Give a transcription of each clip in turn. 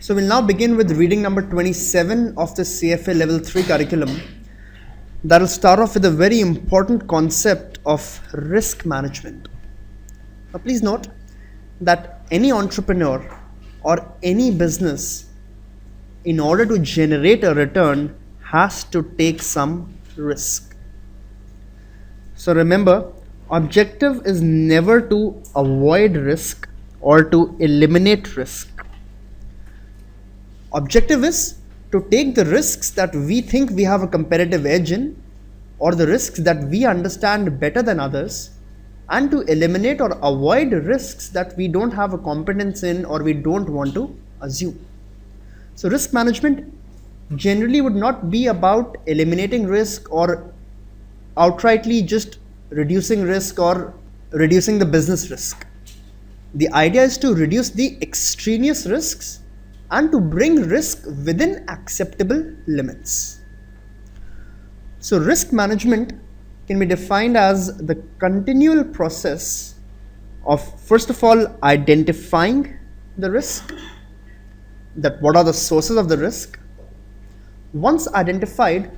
So we'll now begin with reading number 27 of the CFA Level 3 curriculum. That will start off with a very important concept of risk management. Now please note that any entrepreneur or any business, in order to generate a return, has to take some risk. So remember, objective is never to avoid risk or to eliminate risk. Objective is to take the risks that we think we have a competitive edge in, or the risks that we understand better than others, and to eliminate or avoid risks that we don't have a competence in or we don't want to assume. So risk management generally would not be about eliminating risk or outrightly just reducing risk or reducing the business risk. The idea is to reduce the extraneous risks and to bring risk within acceptable limits. So risk management can be defined as the continual process of, first of all, identifying the risk, that what are the sources of the risk. Once identified,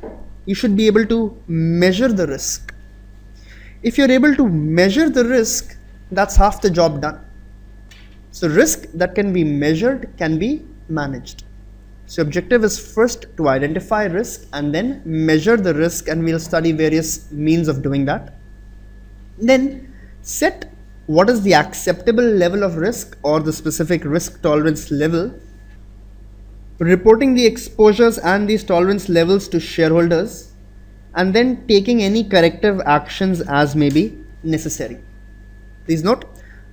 you should be able to measure the risk. If you're able to measure the risk, that's half the job done. So risk that can be measured can be managed. So objective is first to identify risk and then measure the risk, and we'll study various means of doing that. Then set what is the acceptable level of risk or the specific risk tolerance level, reporting the exposures and these tolerance levels to shareholders, and then taking any corrective actions as may be necessary. Please note,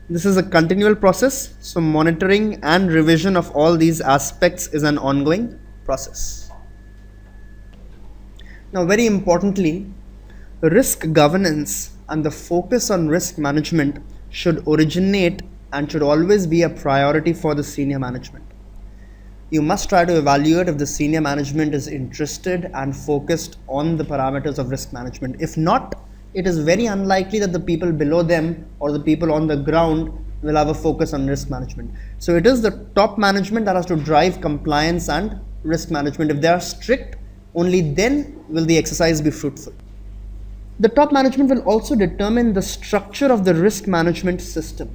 this is a continual process, so monitoring and revision of all these aspects is an ongoing process. Now, very importantly, risk governance and the focus on risk management should originate and should always be a priority for the senior management. You must try to evaluate if the senior management is interested and focused on the parameters of risk management. If not, it is very unlikely that the people below them or the people on the ground will have a focus on risk management. So it is the top management that has to drive compliance and risk management. If they are strict, only then will the exercise be fruitful. The top management will also determine the structure of the risk management system.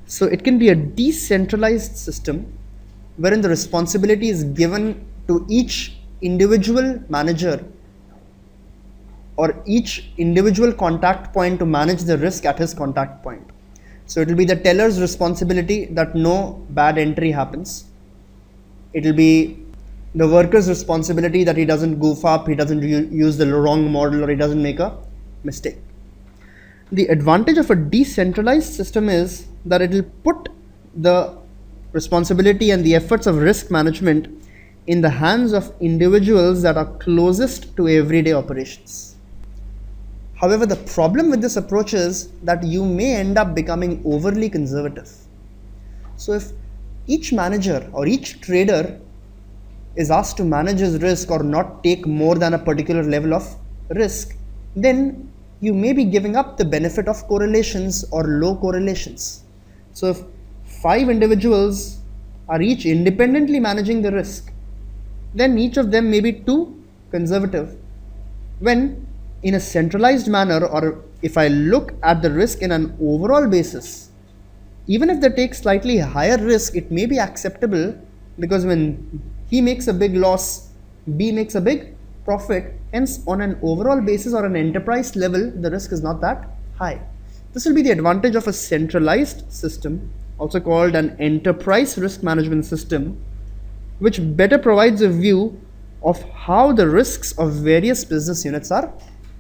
So it can be a decentralized system wherein the responsibility is given to each individual manager or each individual contact point to manage the risk at his contact point. So it will be the teller's responsibility that no bad entry happens. It will be the worker's responsibility that he doesn't goof up, he doesn't use the wrong model, or he doesn't make a mistake. The advantage of a decentralized system is that it will put the responsibility and the efforts of risk management in the hands of individuals that are closest to everyday operations. However, the problem with this approach is that you may end up becoming overly conservative. So if each manager or each trader is asked to manage his risk or not take more than a particular level of risk, then you may be giving up the benefit of correlations or low correlations. So if 5 individuals are each independently managing the risk, then each of them may be too conservative. When in a centralized manner, or if I look at the risk in an overall basis, even if they take slightly higher risk, it may be acceptable, because when he makes a big loss, B makes a big profit. Hence, on an overall basis or an enterprise level, the risk is not that high. This will be the advantage of a centralized system, also called an enterprise risk management system, which better provides a view of how the risks of various business units are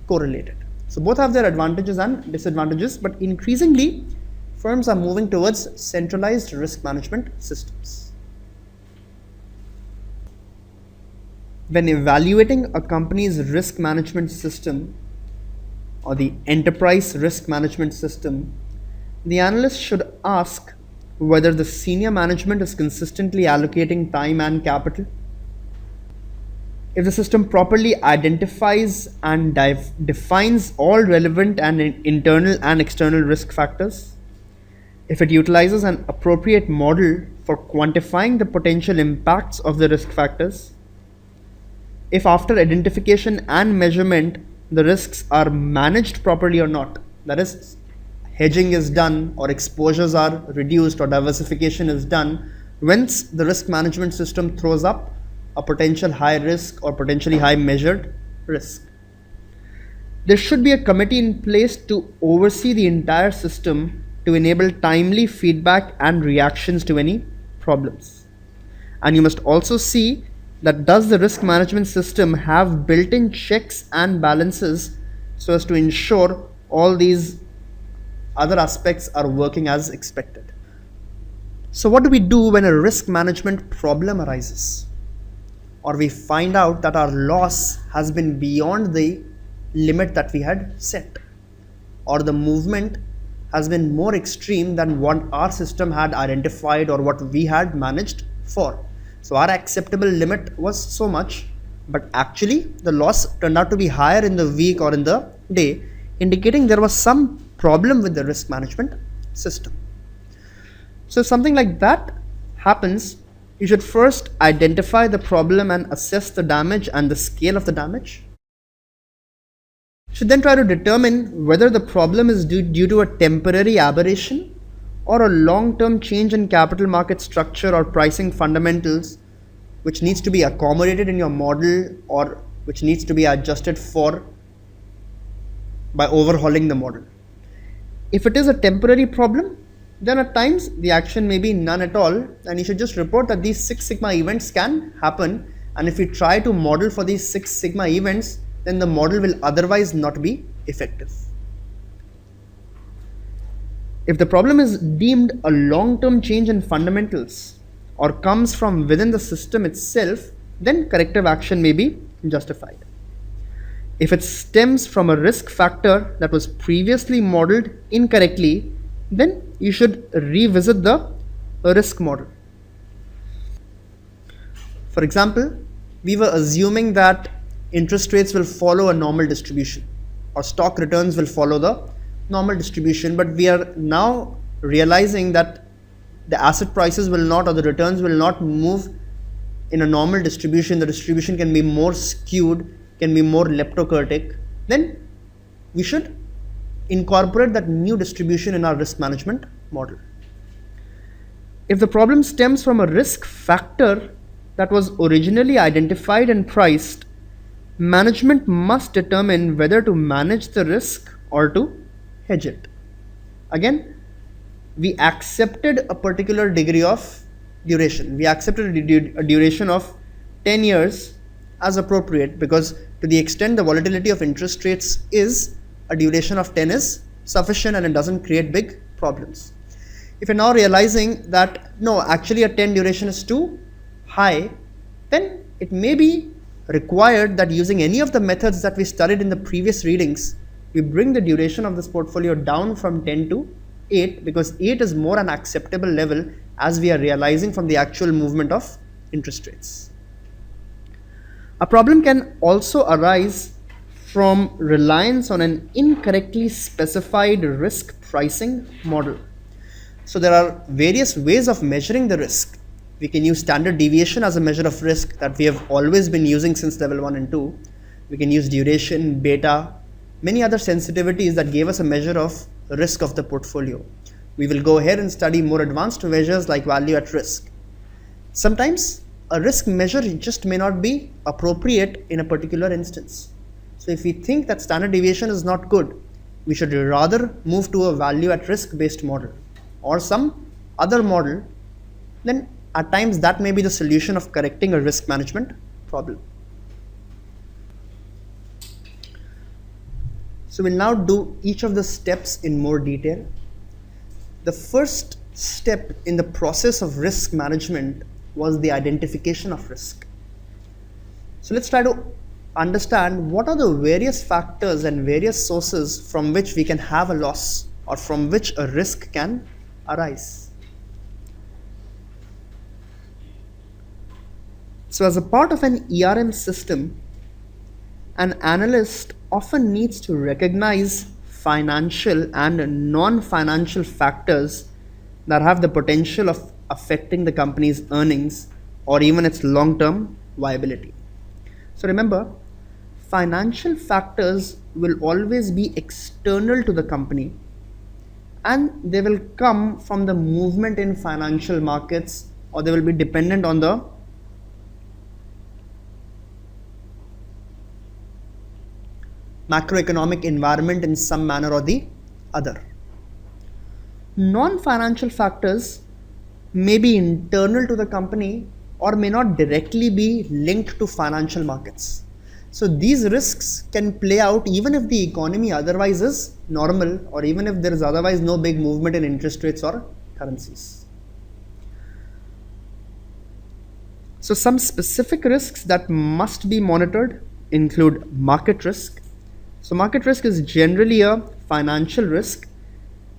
correlated. So both have their advantages and disadvantages, but increasingly firms are moving towards centralized risk management systems. When evaluating a company's risk management system or the enterprise risk management system, the analyst should ask whether the senior management is consistently allocating time and capital, if the system properly identifies and defines all relevant and internal and external risk factors, If it utilizes an appropriate model for quantifying the potential impacts of the risk factors, if after identification and measurement the risks are managed properly or not, that is, hedging is done or exposures are reduced or diversification is done, whence the risk management system throws up a potential high risk or potentially high measured risk. There should be a committee in place to oversee the entire system to enable timely feedback and reactions to any problems. And you must also see that does the risk management system have built-in checks and balances so as to ensure all these other aspects are working as expected. So what do we do when a risk management problem arises, or we find out that our loss has been beyond the limit that we had set, or the movement has been more extreme than what our system had identified or what we had managed for? So our acceptable limit was so much, but actually the loss turned out to be higher in the week or in the day, indicating there was some problem with the risk management system. So if something like that happens, you should first identify the problem and assess the damage and the scale of the damage. You should then try to determine whether the problem is due to a temporary aberration or a long-term change in capital market structure or pricing fundamentals which needs to be accommodated in your model or which needs to be adjusted for by overhauling the model. If it is a temporary problem, then at times the action may be none at all, and you should just report that these Six Sigma events can happen, and if you try to model for these Six Sigma events, then the model will otherwise not be effective. If the problem is deemed a long-term change in fundamentals or comes from within the system itself, then corrective action may be justified. If it stems from a risk factor that was previously modeled incorrectly, then you should revisit the risk model. For example, we were assuming that interest rates will follow a normal distribution or stock returns will follow the normal distribution, but we are now realizing that the asset prices will not or the returns will not move in a normal distribution. The distribution can be more skewed, can be more leptokurtic. Then we should incorporate that new distribution in our risk management model. If the problem stems from a risk factor that was originally identified and priced, management must determine whether to manage the risk or to hedge it. Again, we accepted a particular degree of duration. We accepted a duration of 10 years as appropriate, because to the extent the volatility of interest rates is, a duration of 10 is sufficient and it doesn't create big problems. If you're now realizing that no, actually a 10 duration is too high, then it may be required that using any of the methods that we studied in the previous readings, we bring the duration of this portfolio down from 10 to 8, because 8 is more an acceptable level as we are realizing from the actual movement of interest rates. A problem can also arise from reliance on an incorrectly specified risk pricing model. So there are various ways of measuring the risk. We can use standard deviation as a measure of risk that we have always been using since level 1 and 2. We can use duration, beta, many other sensitivities that gave us a measure of risk of the portfolio. We will go ahead and study more advanced measures like value at risk. Sometimes a risk measure just may not be appropriate in a particular instance. So if we think that standard deviation is not good, we should rather move to a value at risk based model or some other model. Then at times that may be the solution of correcting a risk management problem. So we'll now do each of the steps in more detail. The first step in the process of risk management was the identification of risk. So let's try to understand what are the various factors and various sources from which we can have a loss or from which a risk can arise. So as a part of an ERM system, an analyst often needs to recognize financial and non-financial factors that have the potential of affecting the company's earnings or even its long term viability. So remember, financial factors will always be external to the company and they will come from the movement in financial markets, or they will be dependent on the macroeconomic environment in some manner or the other. Non financial factors may be internal to the company or may not directly be linked to financial markets. So these risks can play out even if the economy otherwise is normal, or even if there is otherwise no big movement in interest rates or currencies. So some specific risks that must be monitored include market risk. So market risk is generally a financial risk.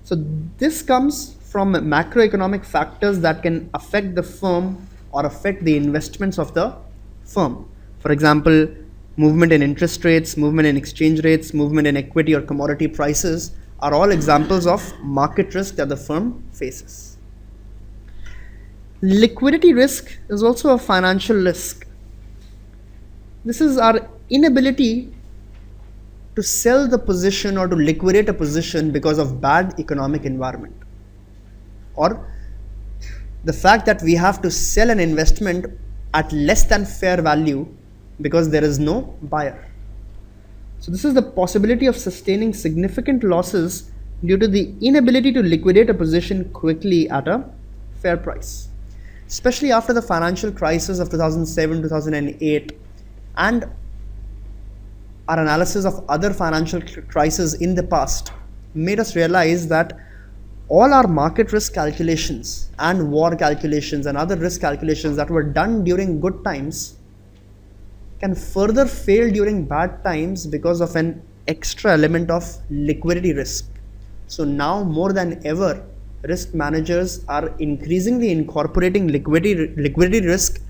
So this comes from macroeconomic factors that can affect the firm or affect the investments of the firm. For example, movement in interest rates, movement in exchange rates, movement in equity or commodity prices are all examples of market risk that the firm faces. Liquidity risk is also a financial risk. This is our inability to sell the position or to liquidate a position because of bad economic environment, or the fact that we have to sell an investment at less than fair value because there is no buyer. So this is the possibility of sustaining significant losses due to the inability to liquidate a position quickly at a fair price, especially after the financial crisis of 2007 2008, and our analysis of other financial crises in the past made us realize that all our market risk calculations and war calculations and other risk calculations that were done during good times can further fail during bad times because of an extra element of liquidity risk. So now more than ever, risk managers are increasingly incorporating liquidity risk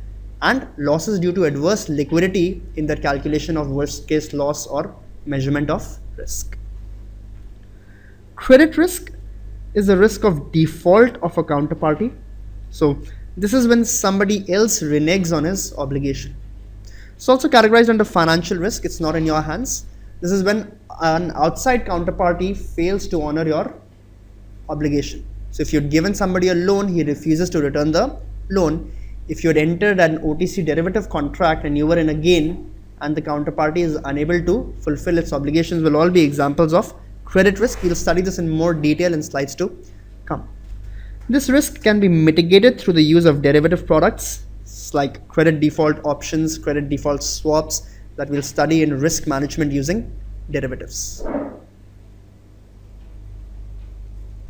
and losses due to adverse liquidity in their calculation of worst case loss or measurement of risk. Credit risk is the risk of default of a counterparty. So this is when somebody else reneges on his obligation. It's also categorized under financial risk. It's not in your hands. This is when an outside counterparty fails to honor your obligation. So if you'd given somebody a loan, he refuses to return the loan. If you had entered an OTC derivative contract and you were in a gain and the counterparty is unable to fulfill its obligations, will all be examples of credit risk. We'll study this in more detail in slides to come. This risk can be mitigated through the use of derivative products like credit default options, credit default swaps, that we'll study in risk management using derivatives.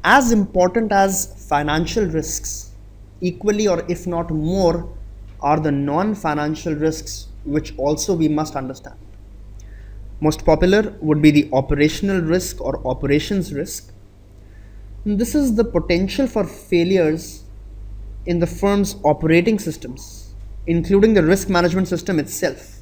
As important as financial risks, equally or if not more, are the non-financial risks which also we must understand. Most popular would be the operational risk or operations risk. This is the potential for failures in the firm's operating systems, including the risk management system itself.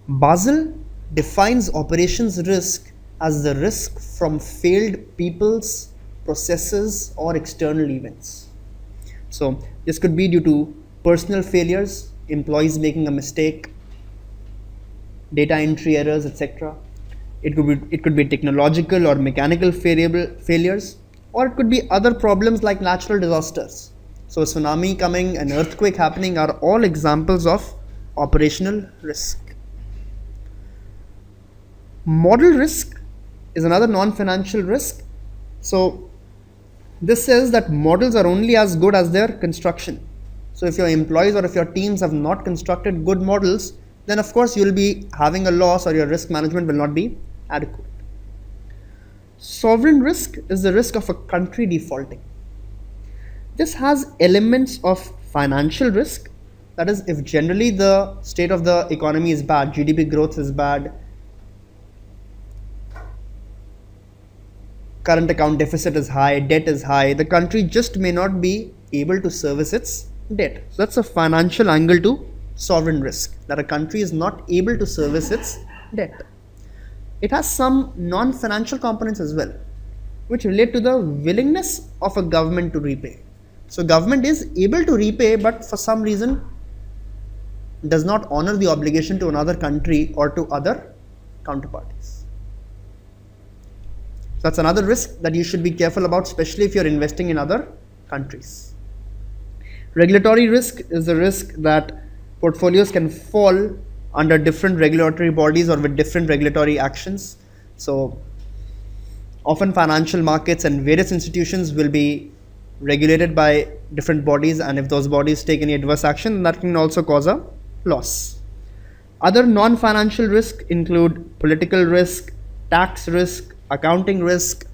Basel defines operations risk as the risk from failed people's, processes, or external events. So this could be due to personal failures, employees making a mistake, data entry errors, etc. It could be technological or mechanical failures, or it could be other problems like natural disasters. So a tsunami coming, an earthquake happening are all examples of operational risk. Model risk is another non-financial risk. So this says that models are only as good as their construction. So if your employees or if your teams have not constructed good models, then of course you will be having a loss or your risk management will not be adequate. Sovereign risk is the risk of a country defaulting. This has elements of financial risk, that is, if generally the state of the economy is bad, GDP growth is bad, current account deficit is high, debt is high, the country just may not be able to service its debt. So that's a financial angle to sovereign risk, that a country is not able to service its debt. It has some non-financial components as well. which relate to the willingness of a government to repay. So government is able to repay, but for some reason does not honor the obligation to another country or to other counterparties. So that's another risk that you should be careful about, especially if you're investing in other countries. Regulatory risk is the risk that portfolios can fall under different regulatory bodies or with different regulatory actions. So often financial markets and various institutions will be regulated by different bodies, and if those bodies take any adverse action, that can also cause a loss. Other non-financial risks include political risk, tax risk, accounting risk.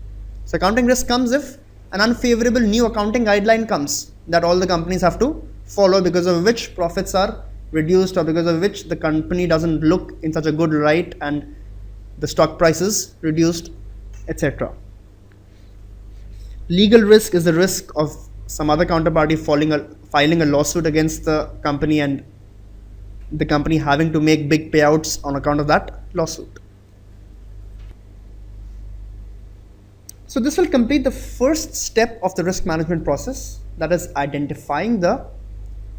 So accounting risk comes if an unfavorable new accounting guideline comes that all the companies have to follow, because of which profits are reduced or because of which the company doesn't look in such a good light and the stock price is reduced, etc. Legal risk is the risk of some other counterparty filing a lawsuit against the company and the company having to make big payouts on account of that lawsuit. So this will complete the first step of the risk management process, that is identifying the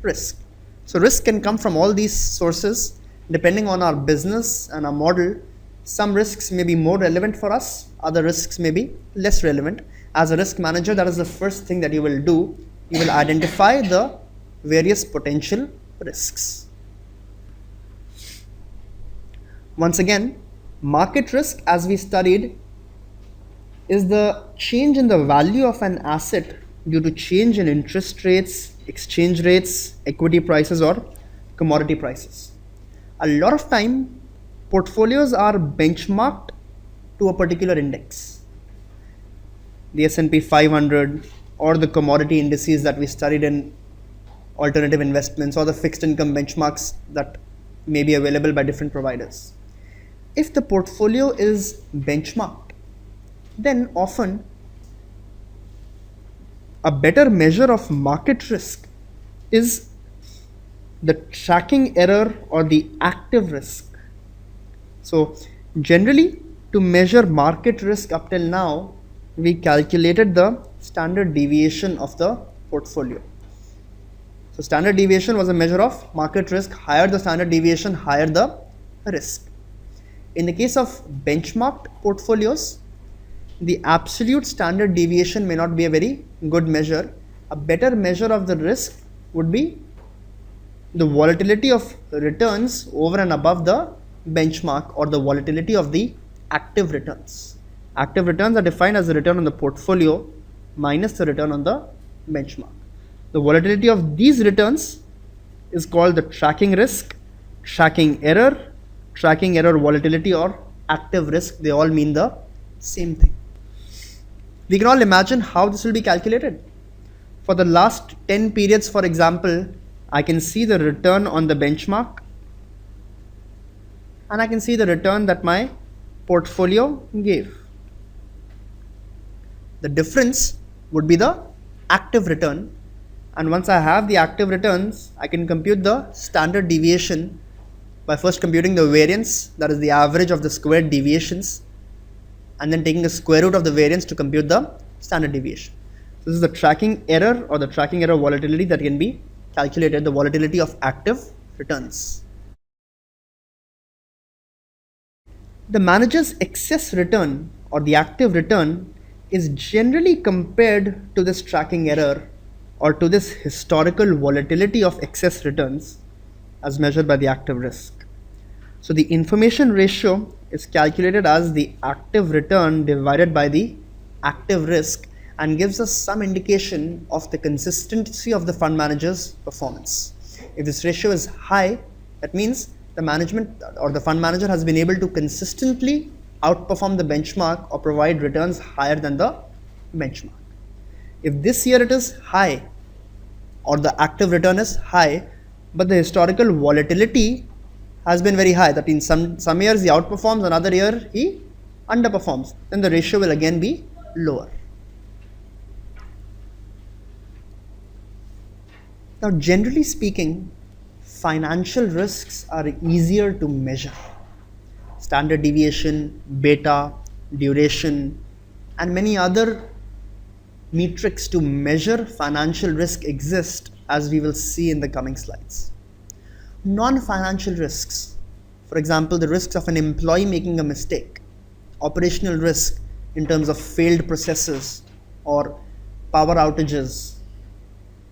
risk. So risk can come from all these sources depending on our business and our model. Some risks may be more relevant for us, other risks may be less relevant. As a risk manager, that is the first thing that you will do. You will identify the various potential risks. Once again, market risk, as we studied, is the change in the value of an asset due to change in interest rates, exchange rates, equity prices, or commodity prices. A lot of time, portfolios are benchmarked to a particular index, the S&P 500 or the commodity indices that we studied in alternative investments, or the fixed income benchmarks that may be available by different providers. If the portfolio is benchmarked, then often a better measure of market risk is the tracking error or the active risk. So generally, to measure market risk up till now, we calculated the standard deviation of the portfolio. So standard deviation was a measure of market risk. Higher the standard deviation, higher the risk. In the case of benchmarked portfolios, the absolute standard deviation may not be a very good measure. A better measure of the risk would be the volatility of returns over and above the benchmark, or the volatility of the active returns. Active returns are defined as the return on the portfolio minus the return on the benchmark. The volatility of these returns is called the tracking risk, tracking error volatility, or active risk. They all mean the same thing. We can all imagine how this will be calculated. For the last 10 periods, for example, I can see the return on the benchmark and I can see the return that my portfolio gave. The difference would be the active return, and once I have the active returns, I can compute the standard deviation by first computing the variance, that is the average of the squared deviations, and then taking the square root of the variance to compute the standard deviation. This is the tracking error or the tracking error volatility that can be calculated, the volatility of active returns. The manager's excess return or the active return is generally compared to this tracking error or to this historical volatility of excess returns as measured by the active risk. So the information ratio is calculated as the active return divided by the active risk and gives us some indication of the consistency of the fund manager's performance. If this ratio is high, that means the management or the fund manager has been able to consistently outperform the benchmark or provide returns higher than the benchmark. If this year it is high or the active return is high, but the historical volatility has been very high, that in some years he outperforms, another year he underperforms, then the ratio will again be lower. Now, generally speaking, financial risks are easier to measure. Standard deviation, beta, duration, and many other metrics to measure financial risk exist, as we will see in the coming slides. Non-financial risks, for example, the risks of an employee making a mistake, operational risk in terms of failed processes or power outages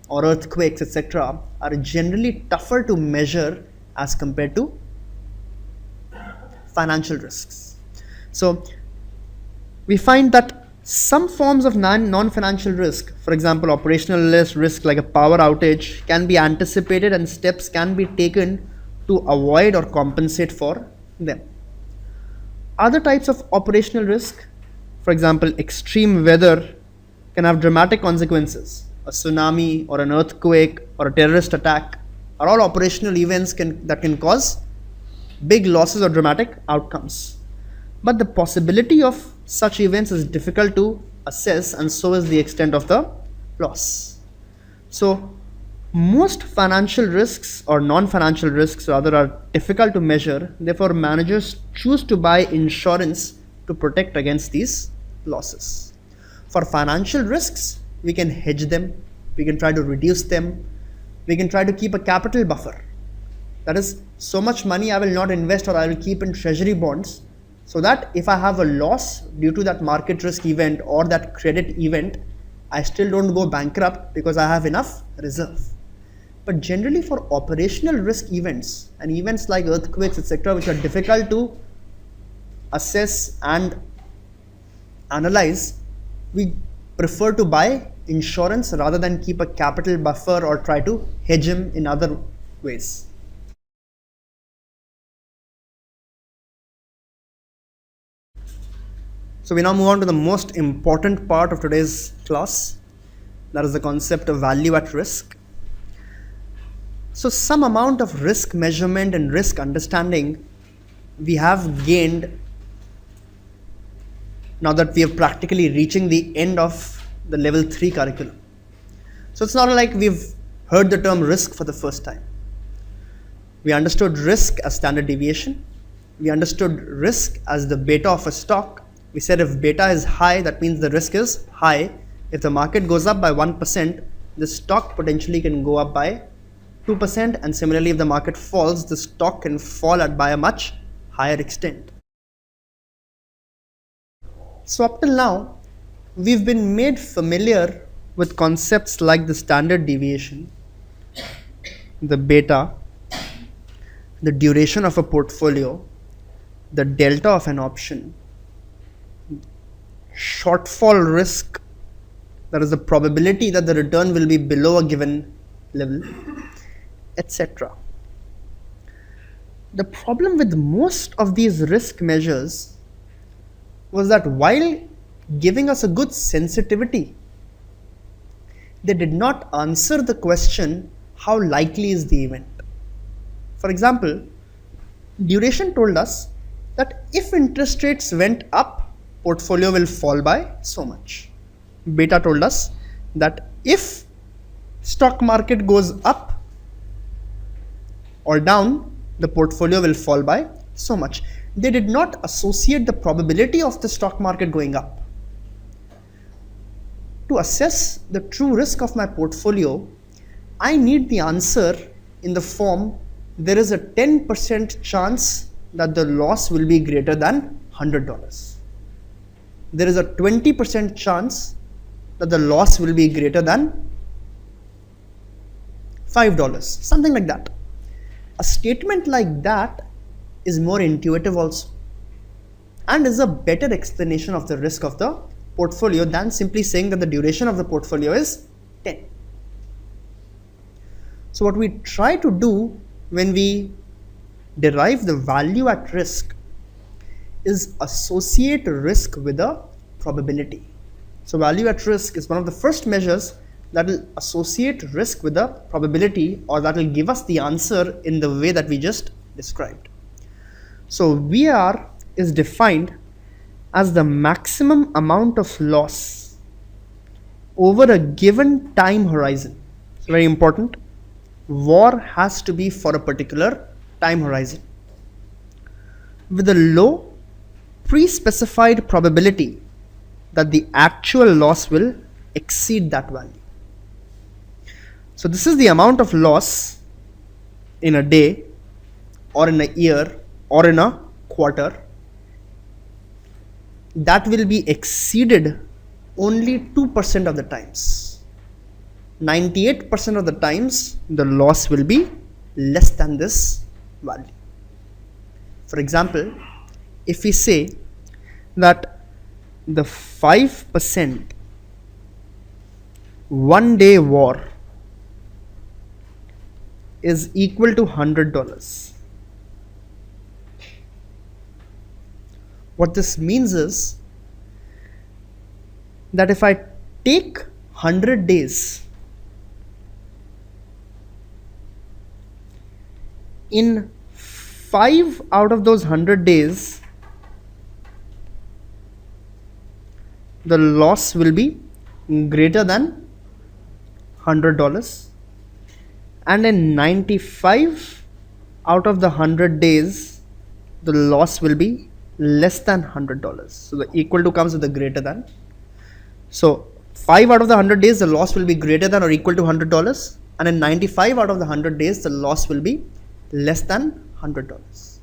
or earthquakes, etc., are generally tougher to measure as compared to financial risks. So we find that some forms of non-financial risk, for example, operational risk like a power outage, can be anticipated and steps can be taken to avoid or compensate for them. Other types of operational risk, for example, extreme weather, can have dramatic consequences. A tsunami or an earthquake or a terrorist attack are all operational events that can cause big losses or dramatic outcomes. But the possibility of such events is difficult to assess, and so is the extent of the loss. So, most financial risks or non financial risks rather are difficult to measure, therefore, managers choose to buy insurance to protect against these losses. For financial risks, we can hedge them, we can try to reduce them, we can try to keep a capital buffer. That is, so much money I will not invest or I will keep in treasury bonds, so that if I have a loss due to that market risk event or that credit event, I still don't go bankrupt because I have enough reserve. But generally for operational risk events and events like earthquakes, etc., which are difficult to assess and analyze, we prefer to buy insurance rather than keep a capital buffer or try to hedge them in other ways. So we now move on to the most important part of today's class, that is the concept of value at risk. So some amount of risk measurement and risk understanding we have gained now that we are practically reaching the end of the level 3 curriculum. So it's not like we've heard the term risk for the first time. We understood risk as standard deviation. We understood risk as the beta of a stock. We said if beta is high, that means the risk is high. If the market goes up by 1%, the stock potentially can go up by 2%, and similarly if the market falls, the stock can fall by a much higher extent. So up till now, we've been made familiar with concepts like the standard deviation, the beta, the duration of a portfolio, the delta of an option, shortfall risk, that is the probability that the return will be below a given level, etc. The problem with most of these risk measures was that while giving us a good sensitivity, they did not answer the question, how likely is the event? For example, duration told us that if interest rates went up, portfolio will fall by so much. Beta told us that if stock market goes up or down, the portfolio will fall by so much. They did not associate the probability of the stock market going up. To assess the true risk of my portfolio, I need the answer in the form, there is a 10% chance that the loss will be greater than $100. There is a 20% chance that the loss will be greater than $5, something like that. A statement like that is more intuitive also, and is a better explanation of the risk of the portfolio than simply saying that the duration of the portfolio is 10. So what we try to do when we derive the value at risk is associate risk with a probability. So value at risk is one of the first measures that will associate risk with a probability, or that will give us the answer in the way that we just described. So VR is defined as the maximum amount of loss over a given time horizon. It's very important. VAR has to be for a particular time horizon with a low pre-specified probability that the actual loss will exceed that value. So this is the amount of loss in a day or in a year or in a quarter that will be exceeded only 2% of the times. 98% of the times the loss will be less than this value. For example, if we say that the 5% 1-day war is equal to $100. What this means is that if I take 100 days, in 5 out of those 100 days, the loss will be greater than $100, and in 95 out of the 100 days, the loss will be less than $100. So the equal to comes with the greater than. So 5 out of the 100 days, the loss will be greater than or equal to $100, and in 95 out of the 100 days, the loss will be less than $100.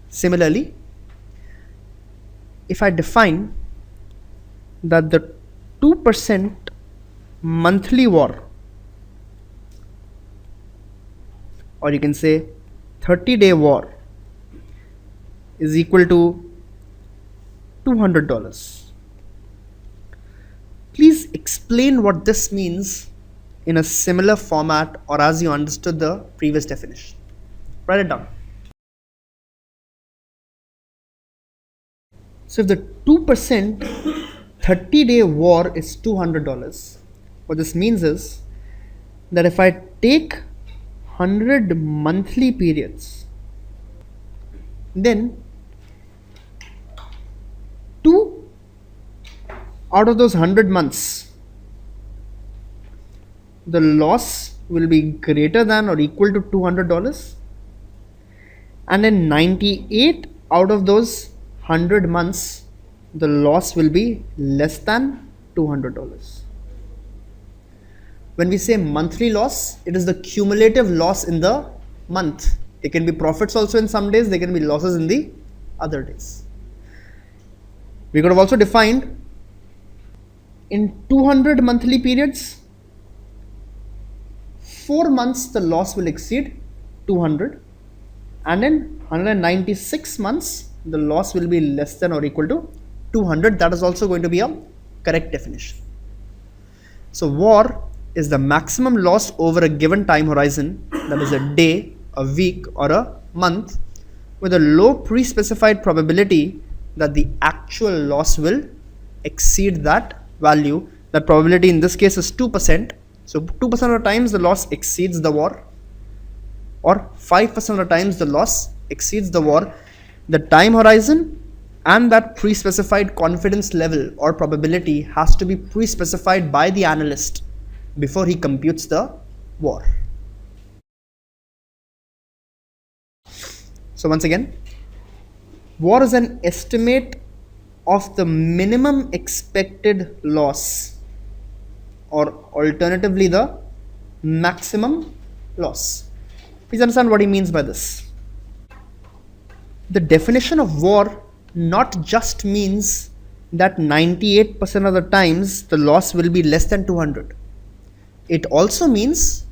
Similarly, if I define that the 2% monthly war, or you can say 30-day war, is equal to $200. Please explain what this means in a similar format or as you understood the previous definition. Write it down. So if the 2% 30-day war is $200, what this means is that if I take 100 monthly periods, then 2 out of those 100 months, the loss will be greater than or equal to $200, and in 98 out of those 100 months, the loss will be less than $200. When we say monthly loss, it is the cumulative loss in the month. It can be profits also in some days, there can be losses in the other days. We could have also defined in 200 monthly periods, 4 months the loss will exceed 200, and in 196 months the loss will be less than or equal to 200. That is also going to be a correct definition. So war is the maximum loss over a given time horizon, that is a day, a week or a month, with a low pre-specified probability that the actual loss will exceed that value. That probability in this case is 2%. So 2% of the times the loss exceeds the war, or 5% of the times the loss exceeds the war. The time horizon and that pre-specified confidence level or probability has to be pre-specified by the analyst before he computes the war. So once again, war is an estimate of the minimum expected loss, or alternatively the maximum loss. Please understand what he means by this. The definition of war not just means that 98% of the times the loss will be less than 200. It also means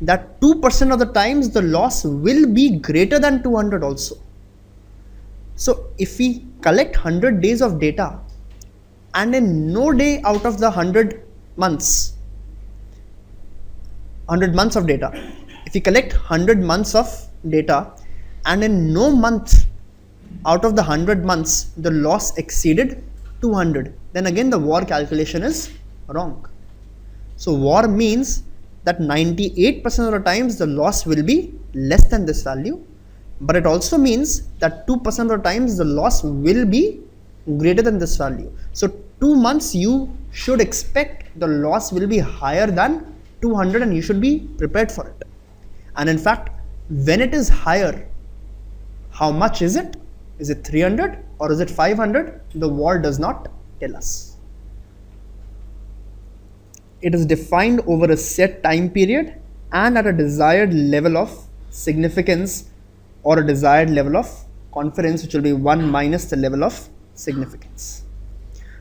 that 2% of the times the loss will be greater than 200 also. So if we collect 100 days of data, and in no day out of the 100 months of data, if we collect 100 months of data and in no month out of the 100 months the loss exceeded 200, then again the war calculation is wrong. So war means that 98% of the times the loss will be less than this value, but it also means that 2% of the times the loss will be greater than this value. So 2 months you should expect the loss will be higher than 200 and you should be prepared for it. And in fact, when it is higher, how much is it? Is it 300 or is it 500? The war does not tell us. It is defined over a set time period and at a desired level of significance or a desired level of confidence, which will be 1 minus the level of significance.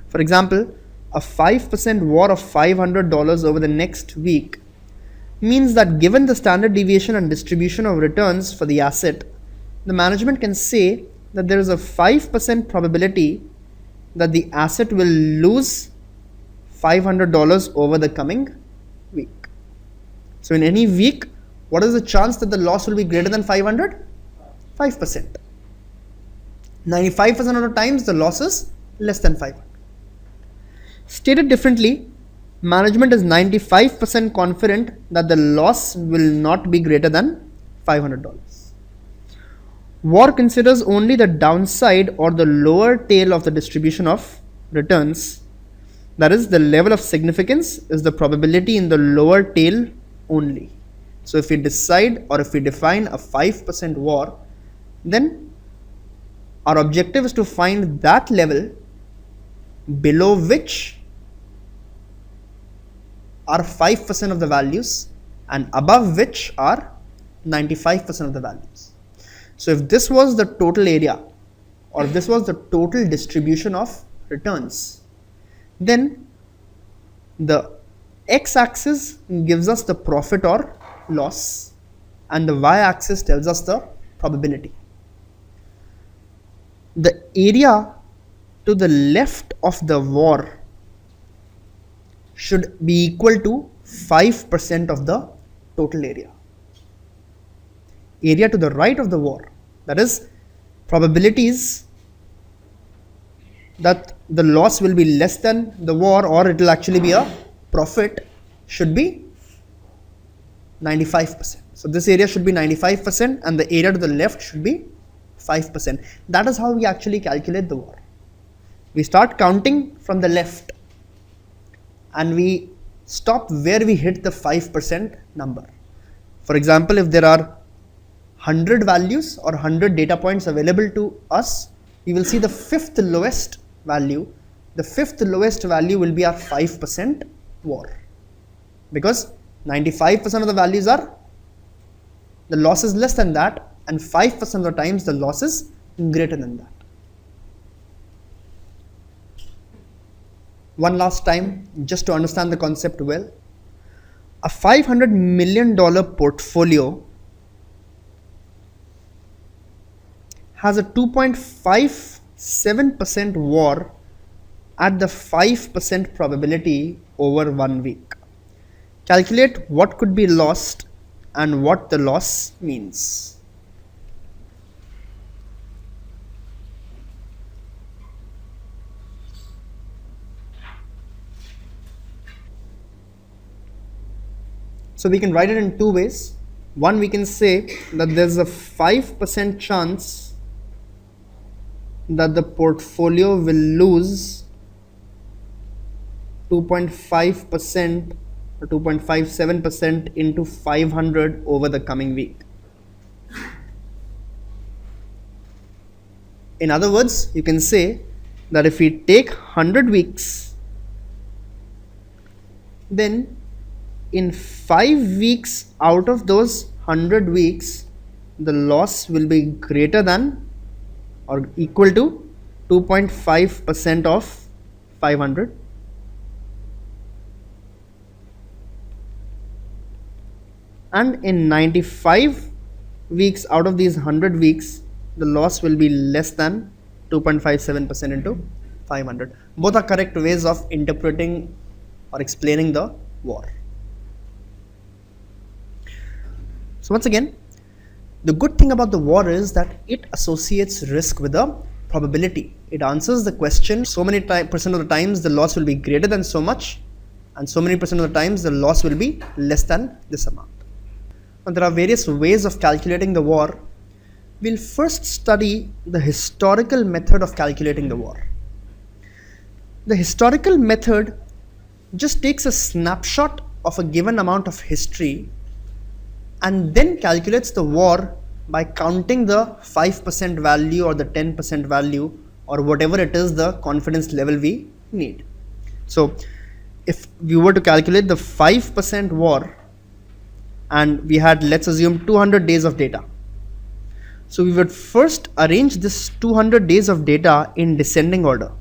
For example, a 5% war of $500 over the next week means that given the standard deviation and distribution of returns for the asset, the management can say that there is a 5% probability that the asset will lose $500 over the coming week. So in any week, what is the chance that the loss will be greater than 500? 5%. 95% of the times the loss is less than 500. Stated differently, management is 95% confident that the loss will not be greater than $500. War considers only the downside or the lower tail of the distribution of returns. That is, the level of significance is the probability in the lower tail only. So if we decide or if we define a 5% war, then our objective is to find that level below which are 5% of the values and above which are 95% of the values. So if this was the total area or if this was the total distribution of returns, then the x-axis gives us the profit or loss and the y-axis tells us the probability. The area to the left of the war should be equal to 5% of the total area. Area to the right of the war, that is, probabilities that the loss will be less than the war or it will actually be a profit, should be 95%. So this area should be 95% and the area to the left should be 5%. That is how we actually calculate the war. We start counting from the left and we stop where we hit the 5% number. For example, if there are 100 values or 100 data points available to us, we will see the fifth lowest value. The fifth lowest value will be our 5% war, because 95% of the values are, the loss is less than that, and 5% of the times the loss is greater than that. One last time, just to understand the concept well, a $500 million portfolio has a 2.57% war at the 5% probability over 1 week. Calculate what could be lost and what the loss means. So we can write it in two ways. One, we can say that there's a 5% chance that the portfolio will lose 2.5% or 2.57% into 500 over the coming week. In other words, you can say that if we take 100 weeks, then in 5 weeks out of those 100 weeks, the loss will be greater than or equal to 2.5% of 500. And in 95 weeks out of these 100 weeks, the loss will be less than 2.57% into 500. Both are correct ways of interpreting or explaining the war. So once again, the good thing about the war is that it associates risk with a probability. It answers the question, so many percent of the times the loss will be greater than so much, and so many percent of the times the loss will be less than this amount. Now there are various ways of calculating the war. We'll first study the historical method of calculating the war. The historical method just takes a snapshot of a given amount of history and then calculates the war by counting the 5% value or the 10% value or whatever it is the confidence level we need. So if we were to calculate the 5% war and we had, let's assume, 200 days of data. So we would first arrange this 200 days of data in descending order,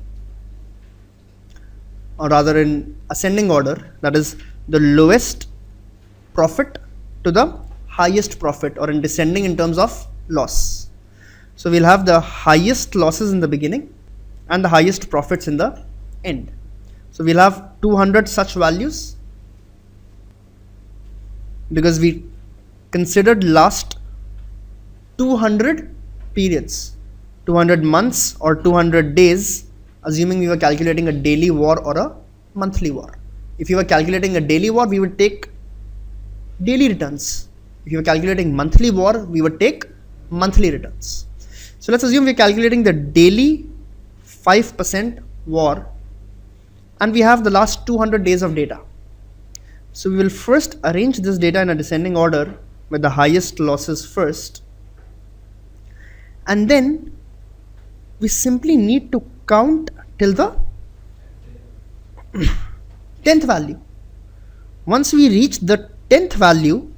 or rather in ascending order, that is the lowest profit to the highest profit, or in descending in terms of loss. So we'll have the highest losses in the beginning and the highest profits in the end. So we'll have 200 such values because we considered last 200 periods, 200 months or 200 days, assuming we were calculating a daily war or a monthly war. If you were calculating a daily war, we would take daily returns. If you were calculating monthly war, we would take monthly returns. So let's assume we're calculating the daily 5% war and we have the last 200 days of data. So we will first arrange this data in a descending order with the highest losses first, and then we simply need to count till the 10th value. Once we reach the 10th value,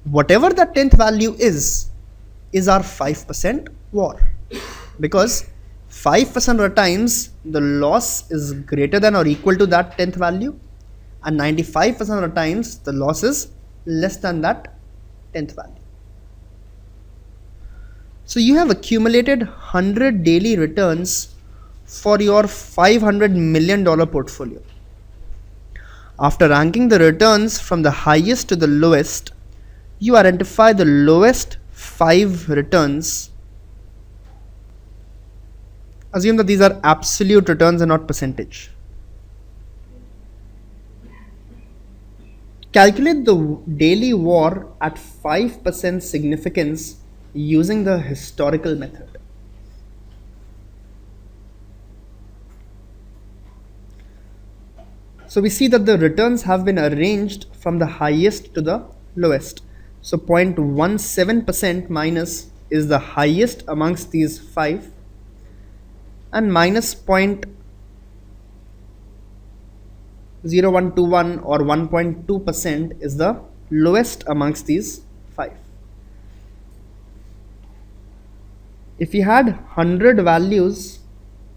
whatever that 10th value is our 5% war, because 5% of the times the loss is greater than or equal to that 10th value, and 95% of the times the loss is less than that 10th value. So you have accumulated 100 daily returns for your $500 million portfolio. After ranking the returns from the highest to the lowest, you identify the lowest 5 returns. Assume that these are absolute returns and not percentage. Calculate the daily war at 5% significance using the historical method. So we see that the returns have been arranged from the highest to the lowest. So 0.17% minus is the highest amongst these 5, and minus 0.0121 or 1.2% is the lowest amongst these 5. If you had 100 values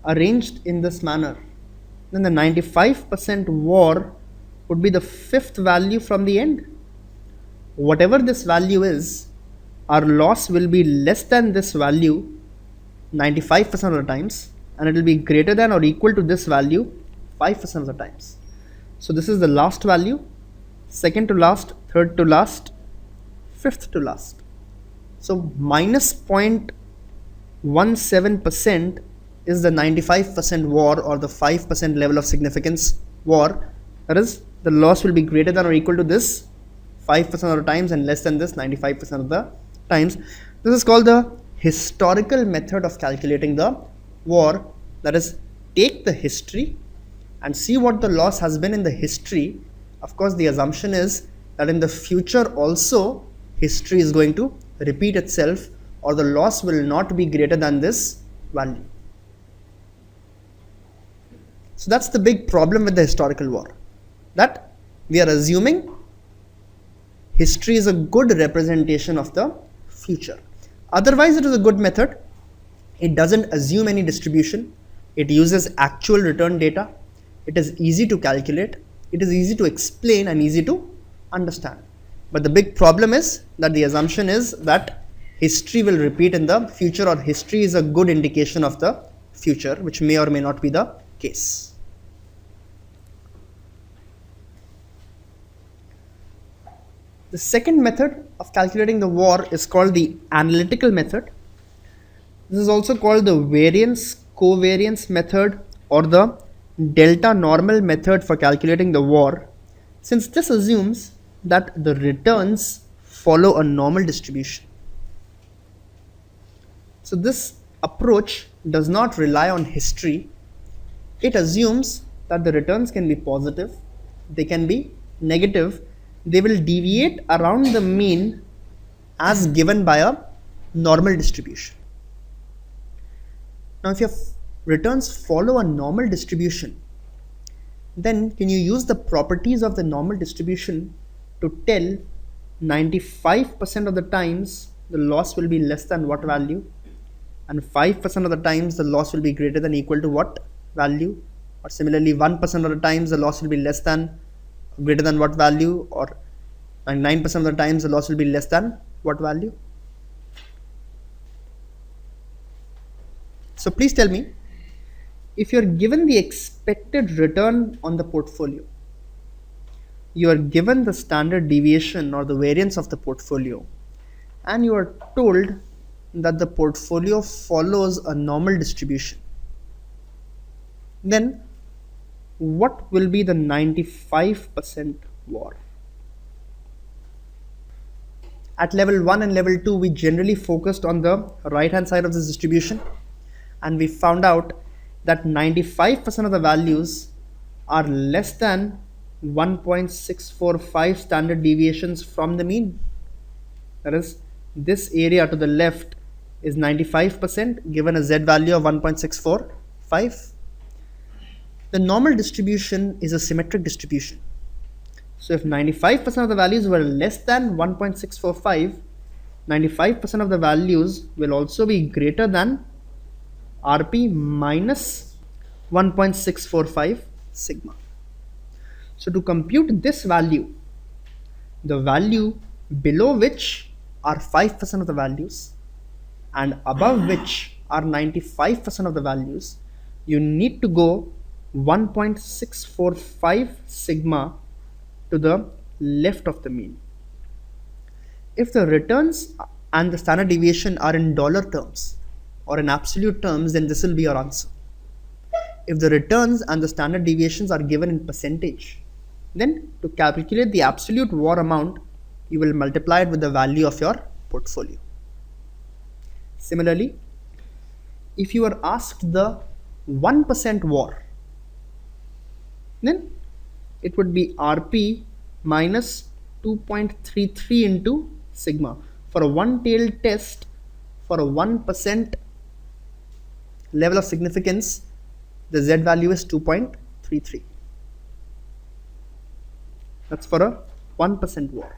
arranged in this manner, then the 95% war would be the 5th value from the end. Whatever this value is, our loss will be less than this value 95% of the times, and it will be greater than or equal to this value 5% of the times. So this is the last value, second to last, third to last, fifth to last. So minus 0.17% is the 95% war, or the 5% level of significance war. That is, the loss will be greater than or equal to this 5% of the times and less than this 95% of the times. This is called the historical method of calculating the war. That is, take the history and see what the loss has been in the history. Of course, the assumption is that in the future also history is going to repeat itself, or the loss will not be greater than this value. So that's the big problem with the historical war, that we are assuming history is a good representation of the future. Otherwise, it is a good method. It doesn't assume any distribution. It uses actual return data. It is easy to calculate. It is easy to explain and easy to understand. But the big problem is that the assumption is that history will repeat in the future, or history is a good indication of the future, which may or may not be the case. The second method of calculating the war is called the analytical method. This is also called the variance covariance method, or the delta normal method for calculating the war, since this assumes that the returns follow a normal distribution. So this approach does not rely on history. It assumes that the returns can be positive, they can be negative, they will deviate around the mean as given by a normal distribution. Now, if your returns follow a normal distribution, then can you use the properties of the normal distribution to tell 95% of the times the loss will be less than what value, and 5% of the times the loss will be greater than equal to what value, or similarly 1% of the times the loss will be less than greater than what value, or 9% of the times the loss will be less than what value? So please tell me, if you're given the expected return on the portfolio, you are given the standard deviation or the variance of the portfolio, and you are told that the portfolio follows a normal distribution, then what will be the 95% VAR? At level 1 and level 2, we generally focused on the right hand side of this distribution, and we found out that 95% of the values are less than 1.645 standard deviations from the mean. That is, this area to the left is 95% given a z value of 1.645. The normal distribution is a symmetric distribution. So if 95% of the values were less than 1.645, 95% of the values will also be greater than Rp minus 1.645 sigma. So to compute this value, the value below which are 5% of the values and above which are 95% of the values, you need to go 1.645 sigma to the left of the mean. If the returns and the standard deviation are in dollar terms or in absolute terms, then this will be your answer. If the returns and the standard deviations are given in percentage, then to calculate the absolute VAR amount, you will multiply it with the value of your portfolio. Similarly, if you are asked the 1% VAR, then it would be Rp minus 2.33 into sigma. For a one-tailed test, for a 1% level of significance, the z value is 2.33. That's for a 1% VAR.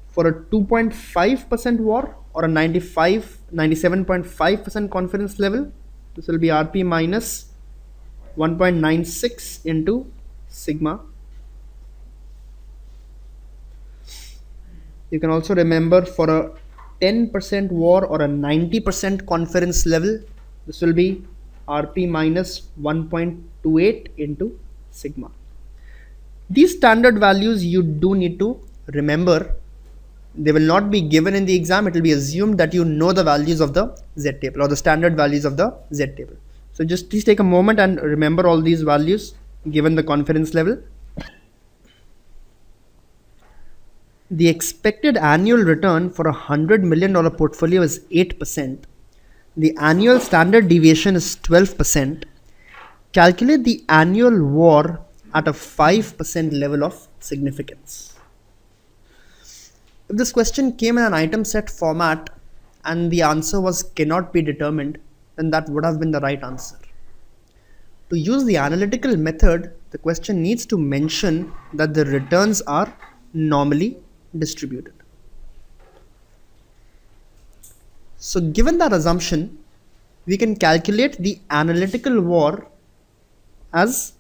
For a 2.5% VAR or a 97.5% confidence level, this will be Rp minus 1.96 into sigma. You can also remember for a 10% VAR or a 90% confidence level, this will be Rp minus 1.28 into sigma. These standard values you do need to remember. They will not be given in the exam. It will be assumed that you know the values of the Z table or the standard values of the Z table. So just please take a moment and remember all these values given the confidence level. The expected annual return for $100 million portfolio is 8%. The annual standard deviation is 12%. Calculate the annual VAR at a 5% level of significance. If this question came in an item set format and the answer was cannot be determined, then that would have been the right answer. To use the analytical method, the question needs to mention that the returns are normally distributed. So given that assumption, we can calculate the analytical VAR as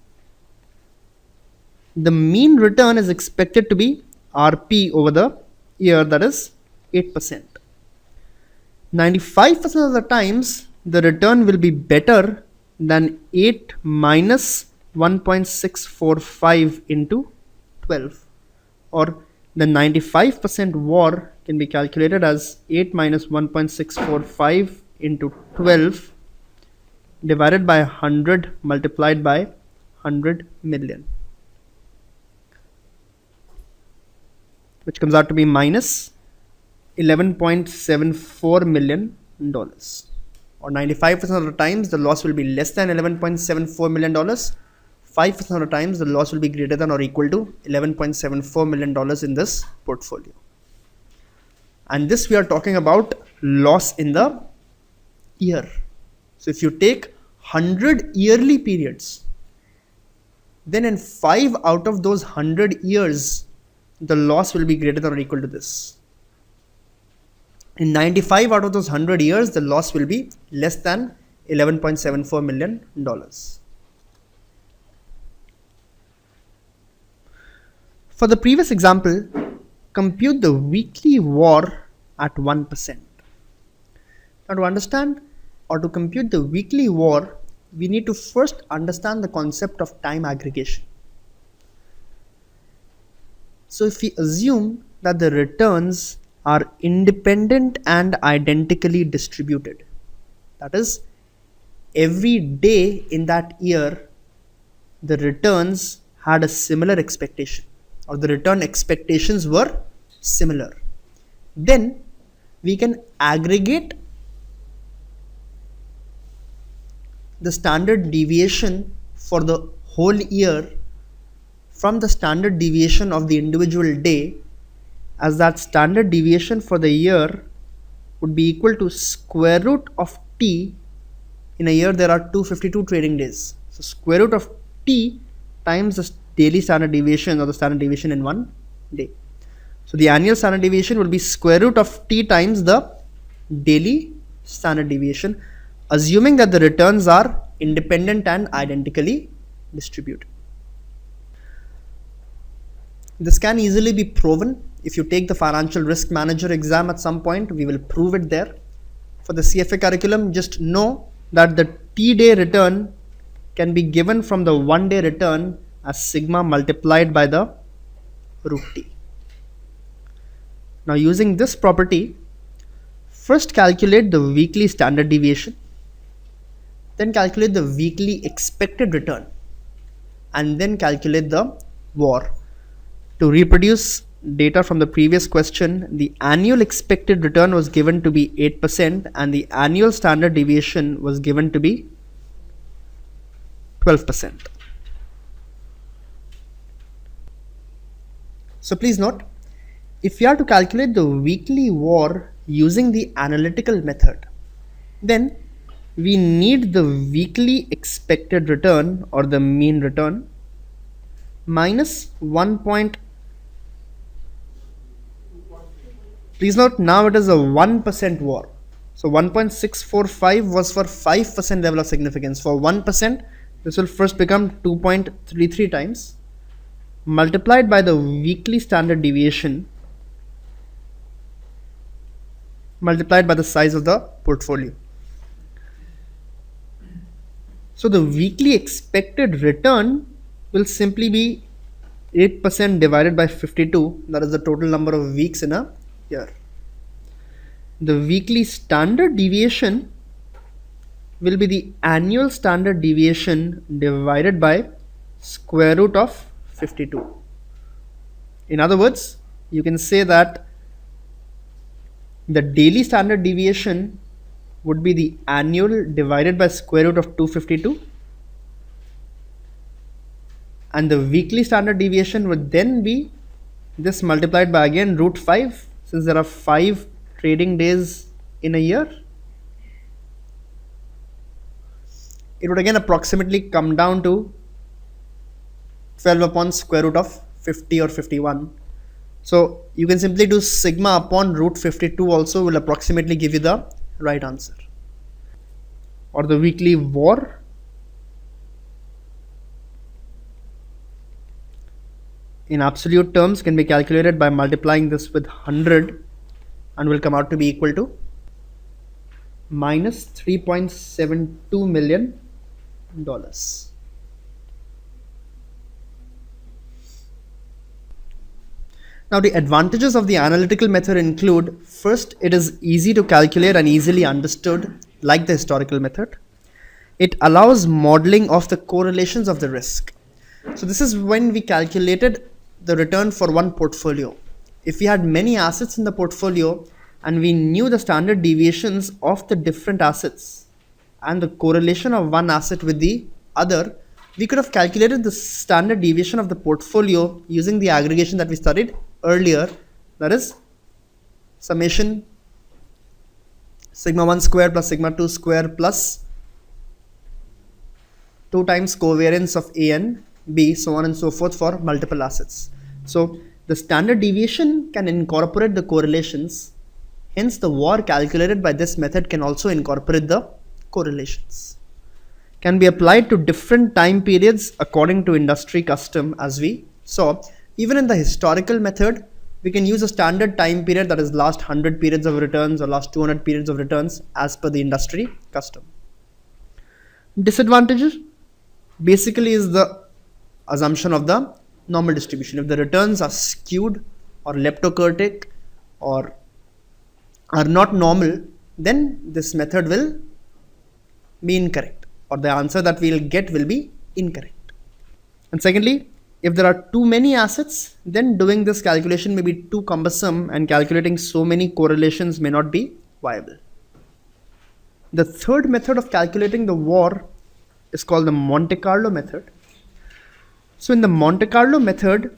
the mean return is expected to be Rp over the year, that is 8%. 95% of the times the return will be better than 8 minus 1.645 into 12, or the 95% VAR can be calculated as 8 minus 1.645 into 12 divided by 100 multiplied by 100 million, which comes out to be minus $11.74 million, or 95% of the times the loss will be less than $11.74 million. 5% of the times the loss will be greater than or equal to $11.74 million in this portfolio. And this we are talking about loss in the year. So if you take 100 yearly periods, then in 5 out of those 100 years, the loss will be greater than or equal to this. In 95 out of those 100 years, the loss will be less than $11.74 million. For the previous example, compute the weekly VAR at 1%. Now to understand or to compute the weekly VAR, we need to first understand the concept of time aggregation. So if we assume that the returns are independent and identically distributed, that is, every day in that year the returns had a similar expectation, or the return expectations were similar, then we can aggregate the standard deviation for the whole year from the standard deviation of the individual day, as that standard deviation for the year would be equal to square root of t. In a year there are 252 trading days, so square root of t times the daily standard deviation or the standard deviation in one day. So the annual standard deviation will be square root of t times the daily standard deviation, assuming that the returns are independent and identically distributed. This can easily be proven. If you take the financial risk manager exam at some point, we will prove it there. For the CFA curriculum, just know that the t-day return can be given from the 1 day return as sigma multiplied by the root t. Now using this property, first calculate the weekly standard deviation, then calculate the weekly expected return, and then calculate the VAR. To reproduce data from the previous question, the annual expected return was given to be 8% and the annual standard deviation was given to be 12%. So please note, if you are to calculate the weekly VAR using the analytical method, then we need the weekly expected return or the mean return minus 1. Please note, now it is a 1% VAR. So 1.645 was for 5% level of significance. For 1%, this will first become 2.33 times multiplied by the weekly standard deviation multiplied by the size of the portfolio. So the weekly expected return will simply be 8% divided by 52, that is the total number of weeks in a year. The weekly standard deviation will be the annual standard deviation divided by square root of 52. In other words, you can say that the daily standard deviation would be the annual divided by square root of 252, and the weekly standard deviation would then be this multiplied by again root 5, since there are 5 trading days in a year. It would again approximately come down to 12 upon square root of 50 or 51. So you can simply do sigma upon root 52 also will approximately give you the right answer. Or the weekly VAR in absolute terms can be calculated by multiplying this with 100 and will come out to be equal to minus $3.72 million. Now the advantages of the analytical method include, first, it is easy to calculate and easily understood like the historical method. It allows modeling of the correlations of the risk. So this is when we calculated the return for one portfolio. If we had many assets in the portfolio and we knew the standard deviations of the different assets and the correlation of one asset with the other, We could have calculated the standard deviation of the portfolio using the aggregation that we studied earlier, that is summation sigma 1 square plus sigma 2 square plus 2 times covariance of A and B, so on and so forth for multiple assets. So the standard deviation can incorporate the correlations. Hence, the VAR calculated by this method can also incorporate the correlations. Can be applied to different time periods according to industry custom, as we saw. Even in the historical method, we can use a standard time period, that is last 100 periods of returns or last 200 periods of returns as per the industry custom. Disadvantages basically is the assumption of the normal distribution. If the returns are skewed or leptokurtic or are not normal, then this method will be incorrect, or the answer that we will get will be incorrect. And secondly, if there are too many assets, then doing this calculation may be too cumbersome and calculating so many correlations may not be viable. The third method of calculating the VAR is called the Monte Carlo method. So in the Monte Carlo method,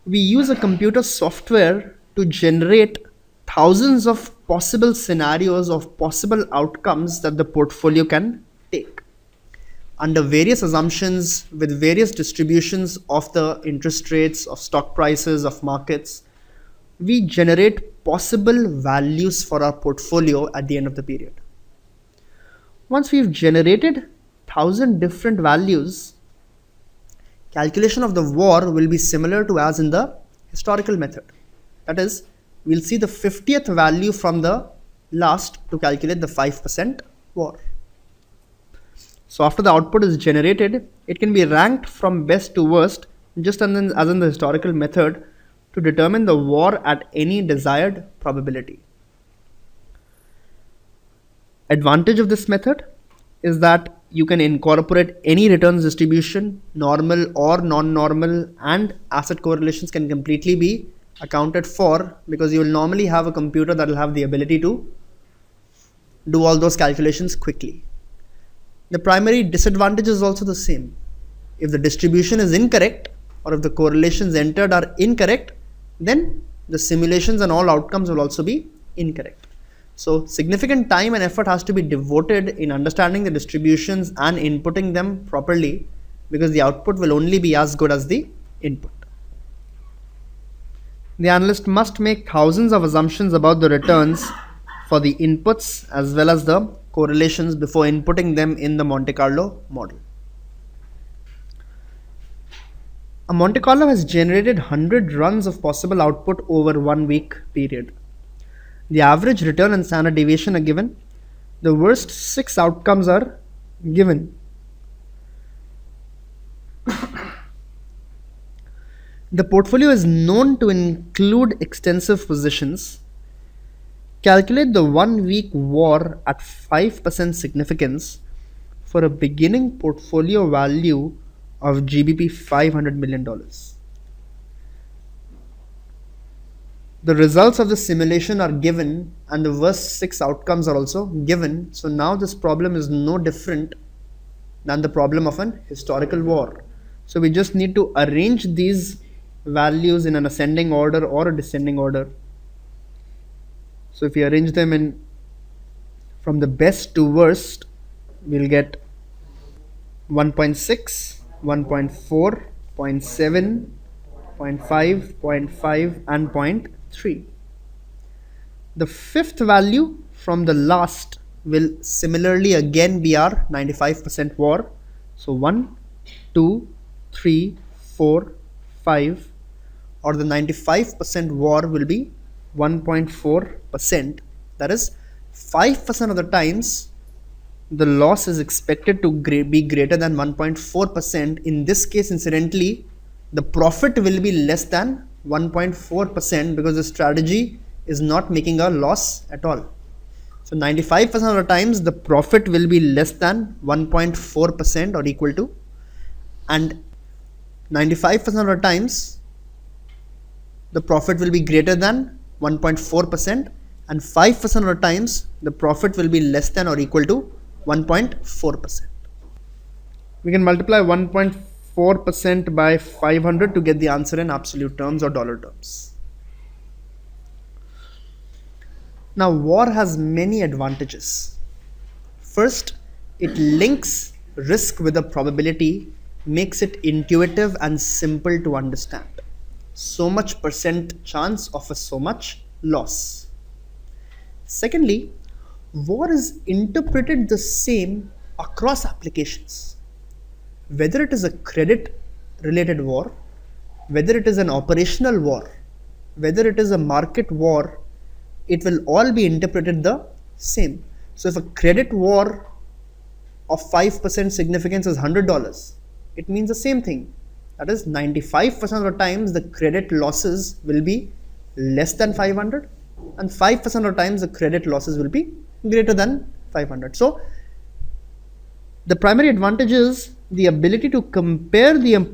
we use a computer software to generate thousands of possible scenarios of possible outcomes that the portfolio can take. Under various assumptions with various distributions of the interest rates, of stock prices, of markets, we generate possible values for our portfolio at the end of the period. Once we've generated 1,000 different values, calculation of the VAR will be similar to as in the historical method. That is, we'll see the 50th value from the last to calculate the 5% VAR. So after the output is generated, it can be ranked from best to worst, just as in the historical method, to determine the VAR at any desired probability. Advantage of this method is that you can incorporate any returns distribution, normal or non-normal, and asset correlations can completely be accounted for, because you will normally have a computer that will have the ability to do all those calculations quickly. The primary disadvantage is also the same. If the distribution is incorrect, or if the correlations entered are incorrect, then the simulations and all outcomes will also be incorrect. So significant time and effort has to be devoted in understanding the distributions and inputting them properly, because the output will only be as good as the input. The analyst must make thousands of assumptions about the returns for the inputs as well as the correlations before inputting them in the Monte Carlo model. A Monte Carlo has generated 100 runs of possible output over 1 week period. The average return and standard deviation are given. The worst 6 outcomes are given. The portfolio is known to include extensive positions. Calculate the 1 week VAR at 5% significance for a beginning portfolio value of GBP $500 million. The results of the simulation are given and the worst 6 outcomes are also given. So now this problem is no different than the problem of an historical VAR. So we just need to arrange these values in an ascending order or a descending order. So if we arrange them in from the best to worst, we'll get 1.6, 1.4, 0.7, 0.5, 0.5 and 0.3. The 5th value from the last will similarly again be our 95% VAR. So 1, 2, 3, 4, 5, or the 95% VAR will be 1.4%. That is 5% of the times the loss is expected to be greater than 1.4%. In this case, incidentally, the profit will be less than 1.4% because the strategy is not making a loss at all. So 95% of the times the profit will be less than 1.4% or equal to, and 95% of the times the profit will be greater than 1.4%, and 5% of the times the profit will be less than or equal to 1.4%. We can multiply 1.4% by 500 to get the answer in absolute terms or dollar terms. Now, war has many advantages. First, it links risk with a probability, makes it intuitive and simple to understand. So much percent chance of a so much loss. Secondly, war is interpreted the same across applications. Whether it is a credit related war, whether it is an operational war, whether it is a market war, it will all be interpreted the same. So if a credit war of 5% significance is $100, it means the same thing. That is 95% of the times the credit losses will be less than 500 and 5% of the times the credit losses will be greater than 500. So the primary advantage is the ability to compare the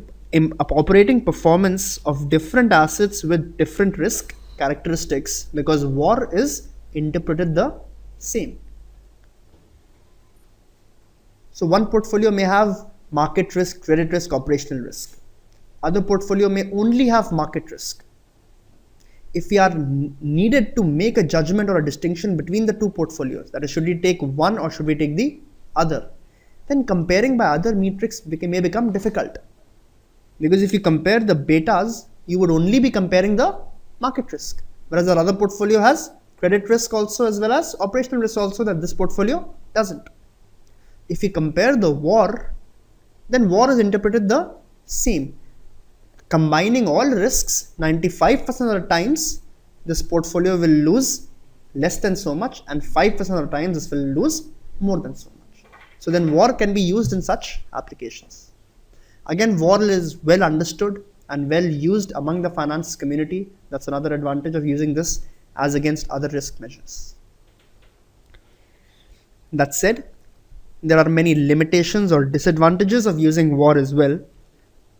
operating performance of different assets with different risk characteristics because war is interpreted the same. So one portfolio may have market risk, credit risk, operational risk. Other portfolio may only have market risk. If we are needed to make a judgment or a distinction between the two portfolios, that is, should we take one or should we take the other, then comparing by other metrics may become difficult. Because if you compare the betas, you would only be comparing the market risk. Whereas the other portfolio has credit risk also as well as operational risk also that this portfolio doesn't. If we compare the war, then war is interpreted the same. Combining all risks, 95% of the times this portfolio will lose less than so much and 5% of the times this will lose more than so much. So then war can be used in such applications. Again, war is well understood and well used among the finance community. That's another advantage of using this as against other risk measures. That said, there are many limitations or disadvantages of using war as well.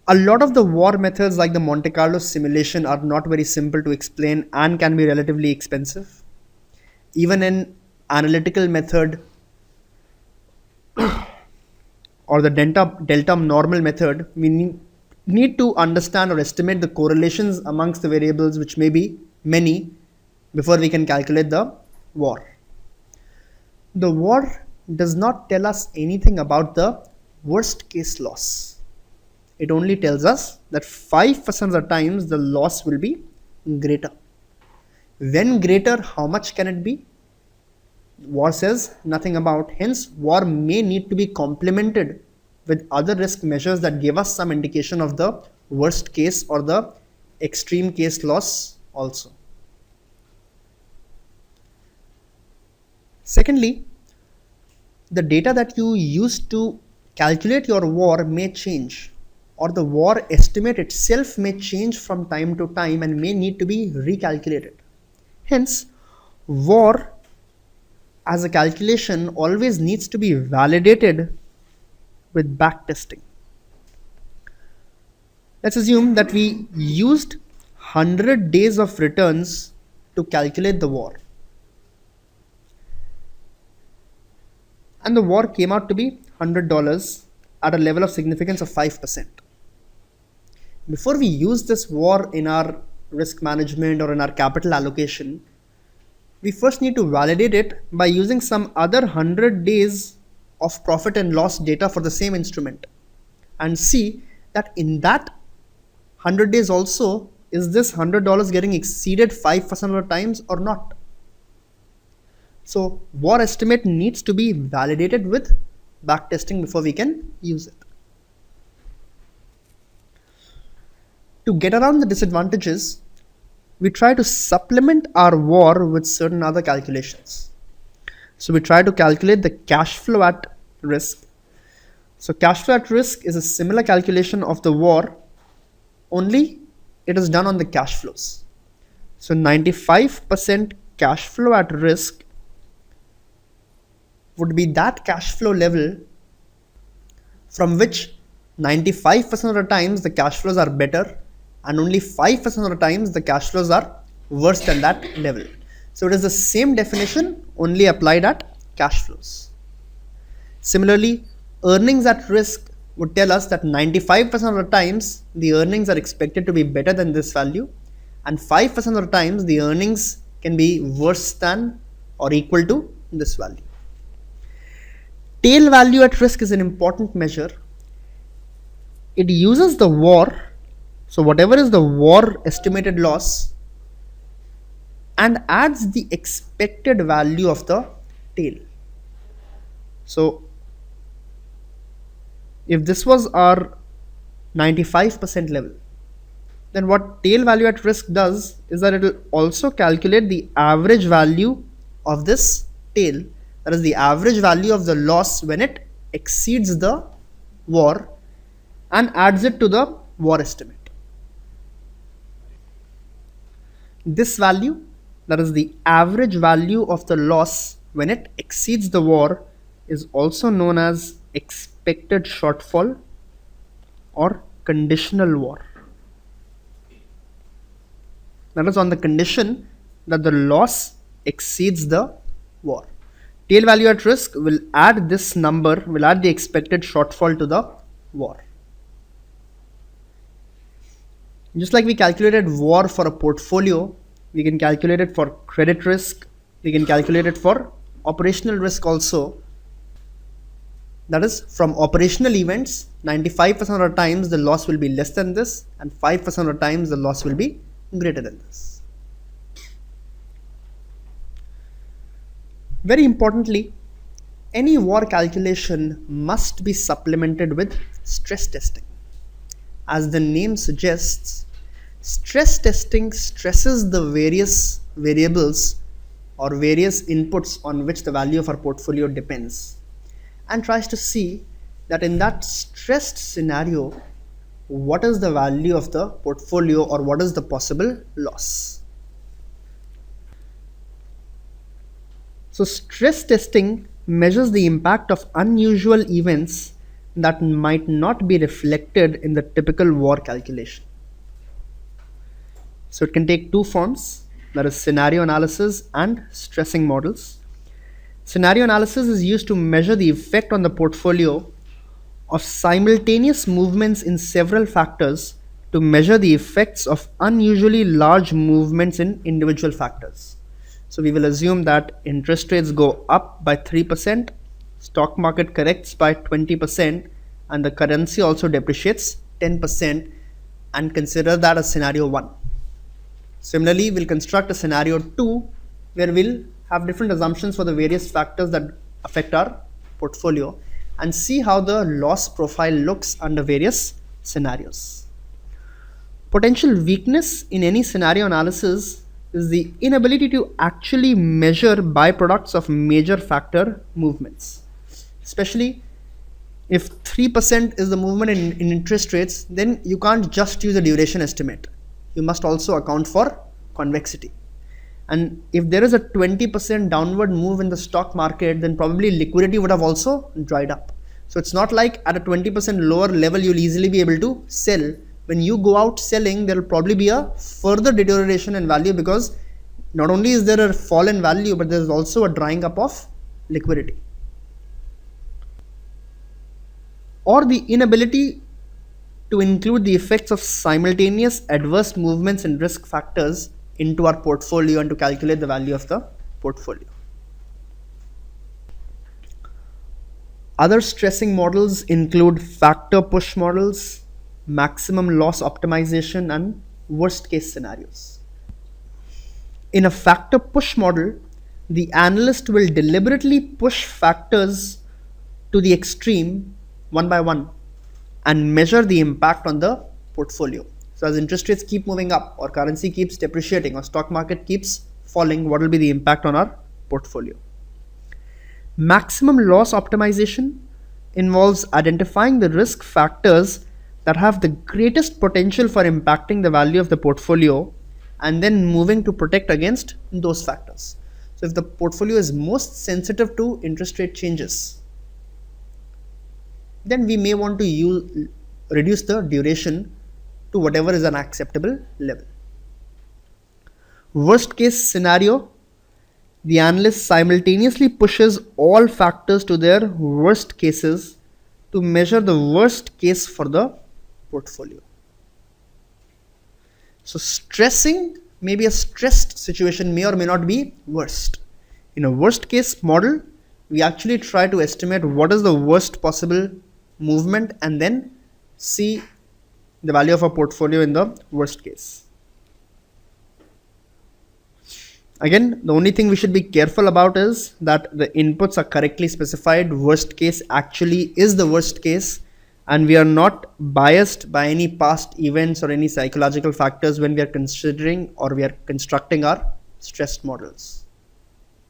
A lot of the war methods like the Monte Carlo simulation are not very simple to explain and can be relatively expensive. Even an analytical method or the delta normal method, we need to understand or estimate the correlations amongst the variables, which may be many, before we can calculate the war. The war does not tell us anything about the worst case loss. It only tells us that 5% of the times the loss will be greater. When greater, how much can it be? War says nothing about. Hence, war may need to be complemented with other risk measures that give us some indication of the worst case or the extreme case loss also. Secondly, the data that you use to calculate your war may change, or the war estimate itself may change from time to time and may need to be recalculated. Hence, war as a calculation always needs to be validated with backtesting. Let's assume that we used 100 days of returns to calculate the war. And the war came out to be $100 at a level of significance of 5%. Before we use this war in our risk management or in our capital allocation, we first need to validate it by using some other 100 days of profit and loss data for the same instrument and see that in that 100 days also, is this $100 getting exceeded 5% of the times or not? So war estimate needs to be validated with backtesting before we can use it. To get around the disadvantages, we try to supplement our war with certain other calculations. So we try to calculate the cash flow at risk. So cash flow at risk is a similar calculation of the war, only it is done on the cash flows. So 95% cash flow at risk would be that cash flow level from which 95% of the times the cash flows are better and only 5% of the times the cash flows are worse than that level. So it is the same definition only applied at cash flows. Similarly, earnings at risk would tell us that 95% of the times the earnings are expected to be better than this value, and 5% of the times the earnings can be worse than or equal to this value. Tail value at risk is an important measure. It uses the VAR, so whatever is the VAR estimated loss, and adds the expected value of the tail. So if this was our 95% level, then what tail value at risk does is that it will also calculate the average value of this tail, that is the average value of the loss when it exceeds the VAR, and adds it to the VAR estimate. This value, that is the average value of the loss when it exceeds the VAR, is also known as expected shortfall or conditional VAR. That is on the condition that the loss exceeds the VAR. Tail value at risk will add this number, will add the expected shortfall to the VAR. Just like we calculated VAR for a portfolio, we can calculate it for credit risk, we can calculate it for operational risk also. That is, from operational events, 95% of the times the loss will be less than this, and 5% of the times the loss will be greater than this. Very importantly, any VAR calculation must be supplemented with stress testing. As the name suggests, stress testing stresses the various variables or various inputs on which the value of our portfolio depends, and tries to see that in that stressed scenario, what is the value of the portfolio or what is the possible loss. So stress testing measures the impact of unusual events that might not be reflected in the typical VAR calculation. So it can take two forms, that is scenario analysis and stressing models. Scenario analysis is used to measure the effect on the portfolio of simultaneous movements in several factors to measure the effects of unusually large movements in individual factors. So we will assume that interest rates go up by 3%, stock market corrects by 20%, and the currency also depreciates 10%, and consider that as scenario 1. Similarly, we'll construct a scenario 2 where we'll have different assumptions for the various factors that affect our portfolio and see how the loss profile looks under various scenarios. Potential weakness in any scenario analysis is the inability to actually measure byproducts of major factor movements. Especially if 3% is the movement in interest rates, then you can't just use a duration estimate. You must also account for convexity. And if there is a 20% downward move in the stock market, then probably liquidity would have also dried up. So it's not like at a 20% lower level you'll easily be able to sell. When you go out selling, there will probably be a further deterioration in value, because not only is there a fall in value, but there's also a drying up of liquidity. Or the inability to include the effects of simultaneous adverse movements in risk factors into our portfolio and to calculate the value of the portfolio. Other stressing models include factor push models, maximum loss optimization, and worst case scenarios. In a factor push model, the analyst will deliberately push factors to the extreme one by one and measure the impact on the portfolio. So as interest rates keep moving up, or currency keeps depreciating, or stock market keeps falling, what will be the impact on our portfolio? Maximum loss optimization involves identifying the risk factors that have the greatest potential for impacting the value of the portfolio and then moving to protect against those factors. So if the portfolio is most sensitive to interest rate changes, then we may want to reduce the duration to whatever is an acceptable level. Worst case scenario, the analyst simultaneously pushes all factors to their worst cases to measure the worst case for the portfolio. So stressing, maybe a stressed situation may or may not be worst. In a worst case model, we actually try to estimate what is the worst possible movement and then see the value of a portfolio in the worst case. Again, the only thing we should be careful about is that the inputs are correctly specified. Worst case actually is the worst case, and we are not biased by any past events or any psychological factors when we are considering or we are constructing our stressed models.